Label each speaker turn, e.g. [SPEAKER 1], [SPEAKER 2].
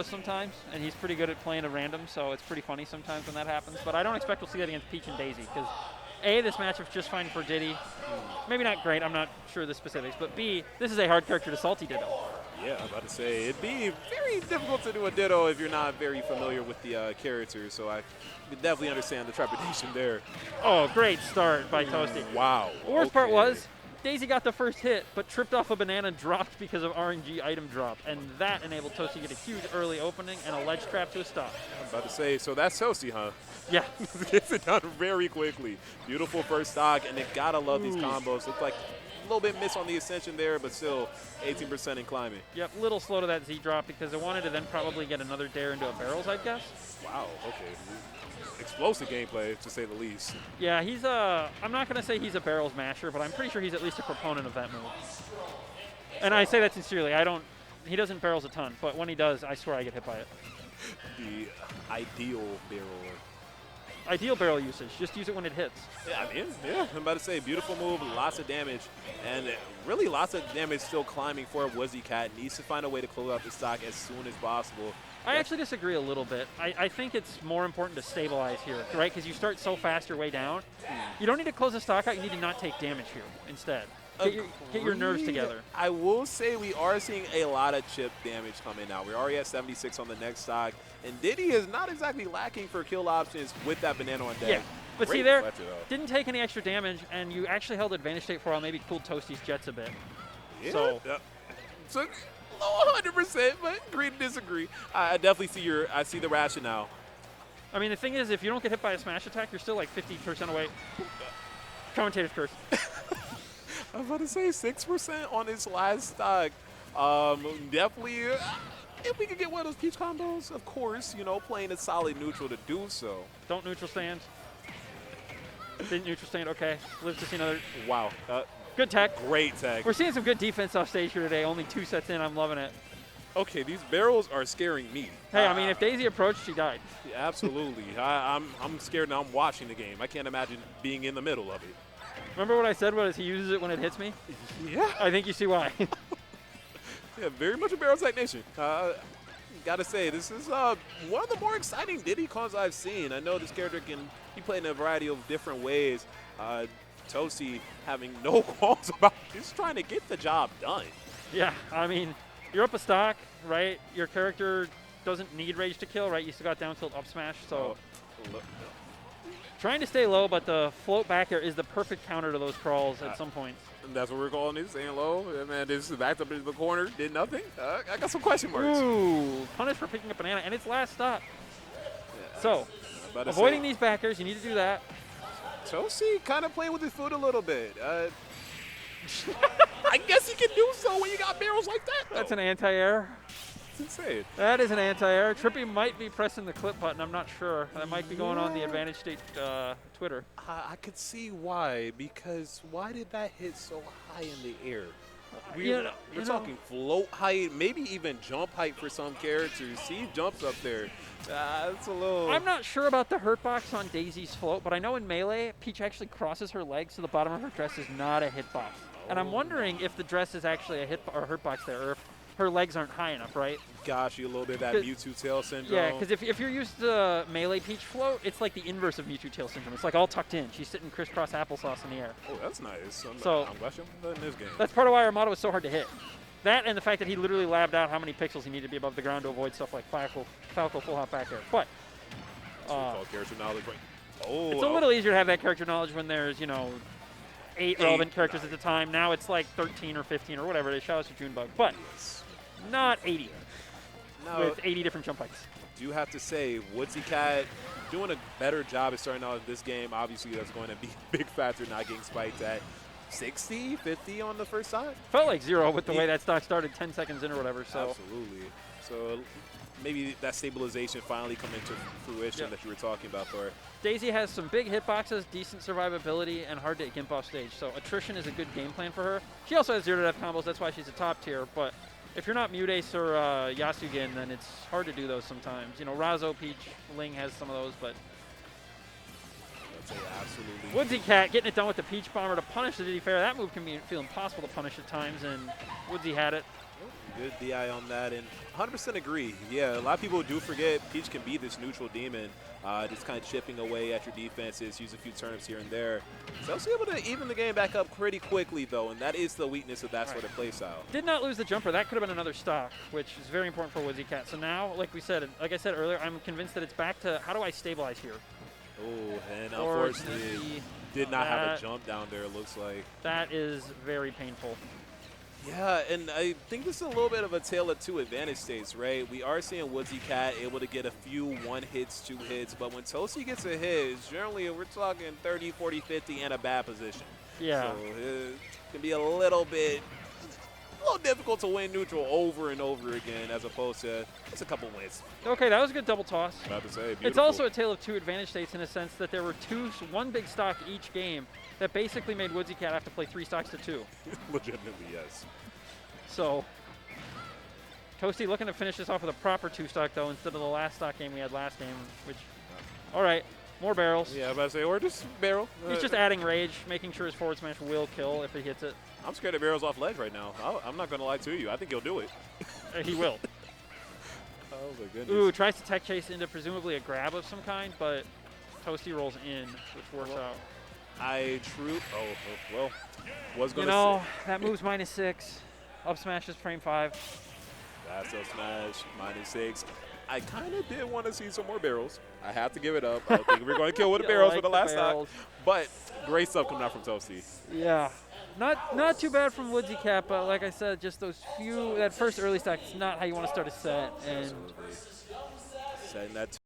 [SPEAKER 1] sometimes, and he's pretty good at playing a random, so it's pretty funny sometimes when that happens. But I don't expect we'll see that against Peach and Daisy, because A, this matchup's just fine for Diddy. Maybe not great, I'm not sure the specifics, but B, this is a hard character to salty Ditto.
[SPEAKER 2] Yeah, I'm about to say, it'd be very difficult to do a Ditto if you're not very familiar with the character, so I could definitely understand the trepidation there.
[SPEAKER 1] Oh, great start by Tosty.
[SPEAKER 2] Wow.
[SPEAKER 1] The worst part was, Daisy got the first hit, but tripped off a banana and dropped because of RNG item drop, and that enabled Tosty to get a huge early opening and a ledge trap to a stop.
[SPEAKER 2] I'm about to say, so that's Tosty, huh?
[SPEAKER 1] Yeah.
[SPEAKER 2] Gets it done very quickly. Beautiful first stock, and they gotta love these combos. Look like a little bit miss on the ascension there, but still 18% in climbing.
[SPEAKER 1] Yep, little slow to that Z drop because I wanted to then probably get another dare into a barrels, I guess.
[SPEAKER 2] Wow, okay. Explosive gameplay, to say the least.
[SPEAKER 1] Yeah, he's I'm not going to say he's a barrels masher, but I'm pretty sure he's at least a proponent of that move. And I say that sincerely. He doesn't barrels a ton, but when he does, I swear I get hit by it.
[SPEAKER 2] The ideal barrel.
[SPEAKER 1] Ideal barrel usage. Just use it when it hits.
[SPEAKER 2] Yeah, I mean, yeah, I'm about to say, beautiful move, lots of damage, and really lots of damage still climbing for woodsycat. Needs to find a way to close out the stock as soon as possible.
[SPEAKER 1] I actually disagree a little bit. I think it's more important to stabilize here, right? Because you start so fast your way down. You don't need to close the stock out. You need to not take damage here instead. Get your nerves together.
[SPEAKER 2] I will say we are seeing a lot of chip damage coming now. We're already at 76 on the next stock, and Diddy is not exactly lacking for kill options with that banana on deck.
[SPEAKER 1] Yeah, but
[SPEAKER 2] Great
[SPEAKER 1] see there,
[SPEAKER 2] fletcher,
[SPEAKER 1] didn't take any extra damage, and you actually held advantage state for a while, maybe cooled Toasty's jets a bit.
[SPEAKER 2] Yeah.
[SPEAKER 1] So,
[SPEAKER 2] So 100%, but agree to disagree. I definitely see the rationale.
[SPEAKER 1] I mean, the thing is, if you don't get hit by a smash attack, you're still like 50% away. Commentator's curse.
[SPEAKER 2] I was about to say 6% on his last stock. Definitely, if we could get one of those peach combos, of course, playing a solid neutral to do so.
[SPEAKER 1] Don't neutral stand. Didn't neutral stand, okay. Live to see another.
[SPEAKER 2] Wow.
[SPEAKER 1] Good tech.
[SPEAKER 2] Great tech.
[SPEAKER 1] We're seeing some good defense off stage here today. Only 2 sets in, I'm loving it.
[SPEAKER 2] Okay, these barrels are scaring me.
[SPEAKER 1] Hey, I mean, if Daisy approached, she died.
[SPEAKER 2] Yeah, absolutely. I'm scared now. I'm watching the game. I can't imagine being in the middle of it.
[SPEAKER 1] Remember what I said was he uses it when it hits me?
[SPEAKER 2] Yeah.
[SPEAKER 1] I think you see why.
[SPEAKER 2] Yeah, very much a barrel technician. Gotta say, this is one of the more exciting Diddy calls I've seen. I know this character can be played in a variety of different ways. Tosty having no qualms about just trying to get the job done.
[SPEAKER 1] Yeah, I mean, you're up a stock, right? Your character doesn't need rage to kill, right? You still got down tilt up smash, so trying to stay low, but the float back air is the perfect counter to those crawls at some points.
[SPEAKER 2] And that's what we're calling it, staying low. And man, this is backed up into the corner, did nothing. I got some question marks.
[SPEAKER 1] Ooh, punish for picking up banana, and it's last stop.
[SPEAKER 2] Yeah,
[SPEAKER 1] So, avoiding these backers, you need to do that.
[SPEAKER 2] Tosty kind of playing with his food a little bit. I guess he can do so when you got barrels like that, though.
[SPEAKER 1] That's an anti-air.
[SPEAKER 2] It's insane.
[SPEAKER 1] That is an anti-air. Trippy might be pressing the clip button. I'm not sure. That might be going on the Advantage State Twitter.
[SPEAKER 2] I could see why, because why did that hit so high in the air?
[SPEAKER 1] We're
[SPEAKER 2] talking float height, maybe even jump height for some characters. See jumps up there. That's a little...
[SPEAKER 1] I'm not sure about the hurt box on Daisy's float, but I know in Melee, Peach actually crosses her legs, so the bottom of her dress is not a hitbox. And I'm wondering if the dress is actually a hurt box there, or if her legs aren't high enough, right?
[SPEAKER 2] Gosh, you a little bit of that Mewtwo tail syndrome.
[SPEAKER 1] Yeah, because if you're used to Melee Peach float, it's like the inverse of Mewtwo tail syndrome. It's like all tucked in. She's sitting crisscross applesauce in the air.
[SPEAKER 2] Oh, that's nice. I'm glad you're in this game.
[SPEAKER 1] That's part of why Armada was so hard to hit. That and the fact that he literally labbed out how many pixels he needed to be above the ground to avoid stuff like Falco full hop back air. But
[SPEAKER 2] character knowledge, right? Oh,
[SPEAKER 1] it's a little easier to have that character knowledge when there's, 8 relevant characters at the time. Now it's like 13 or 15 or whatever. They shout us to Junebug. But not 80 with 80 different jump heights.
[SPEAKER 2] Do have to say, woodsycat doing a better job at starting out this game. Obviously, that's going to be a big factor not getting spiked at 60, 50 on the first side.
[SPEAKER 1] Felt like 0 with the way that stock started 10 seconds in or whatever. So.
[SPEAKER 2] Absolutely. So maybe that stabilization finally come into fruition that you were talking about, Thor.
[SPEAKER 1] Daisy has some big hitboxes, decent survivability, and hard to gimp off stage. So attrition is a good game plan for her. She also has 0-to-death combos. That's why she's a top tier. But if you're not Mudace or Yasugen, then it's hard to do those sometimes. Razo, Peach, Ling has some of those, but
[SPEAKER 2] absolutely.
[SPEAKER 1] woodsycat getting it done with the Peach Bomber to punish the Diddy Fair. That move can feel impossible to punish at times, and Woodsy had it.
[SPEAKER 2] Good DI on that, and 100% agree. Yeah, a lot of people do forget Peach can be this neutral demon, just kind of chipping away at your defenses, use a few turnips here and there. So I was able to even the game back up pretty quickly, though, and that is the weakness of that sort of play style.
[SPEAKER 1] Did not lose the jumper. That could have been another stock, which is very important for woodsycat. So now, like I said earlier, I'm convinced that it's back to how do I stabilize here?
[SPEAKER 2] Oh, and unfortunately, did not have a jump down there, it looks like.
[SPEAKER 1] That is very painful.
[SPEAKER 2] Yeah, and I think this is a little bit of a tale of two advantage states, right? We are seeing woodsycat able to get a few 1 hits, 2 hits, but when Tosty gets a hit, generally we're talking 30, 40, 50, and a bad position.
[SPEAKER 1] Yeah.
[SPEAKER 2] So it can be a little difficult to win neutral over and over again as opposed to just a couple wins.
[SPEAKER 1] Okay, that was a good double toss.
[SPEAKER 2] About to say, beautiful.
[SPEAKER 1] It's also a tale of two advantage states in a sense that there were one big stock each game that basically made woodsycat have to play 3 stocks to 2.
[SPEAKER 2] Legitimately, yes.
[SPEAKER 1] So, Tosty looking to finish this off with a proper 2 stock though instead of the last stock game we had last game, which, all right, more barrels.
[SPEAKER 2] Yeah, I'm about to say, or just barrel.
[SPEAKER 1] He's just adding rage, making sure his forward smash will kill if he hits it.
[SPEAKER 2] I'm scared of barrels off ledge right now. I'm not going to lie to you. I think he'll do it.
[SPEAKER 1] He will.
[SPEAKER 2] Oh, my goodness.
[SPEAKER 1] Ooh, tries to tech chase into presumably a grab of some kind, but Tosty rolls in, which works out.
[SPEAKER 2] Was going to
[SPEAKER 1] that move's -6. Up smash is frame 5.
[SPEAKER 2] That's a smash, -6. I kind of did want to see some more barrels. I have to give it up. I think we're going to kill with the barrels for the last stock. But great stuff coming out from Tosty.
[SPEAKER 1] Yeah. Not too bad from woodsycat, but like I said, just that first early stock is not how you want to start a set. And
[SPEAKER 2] setting that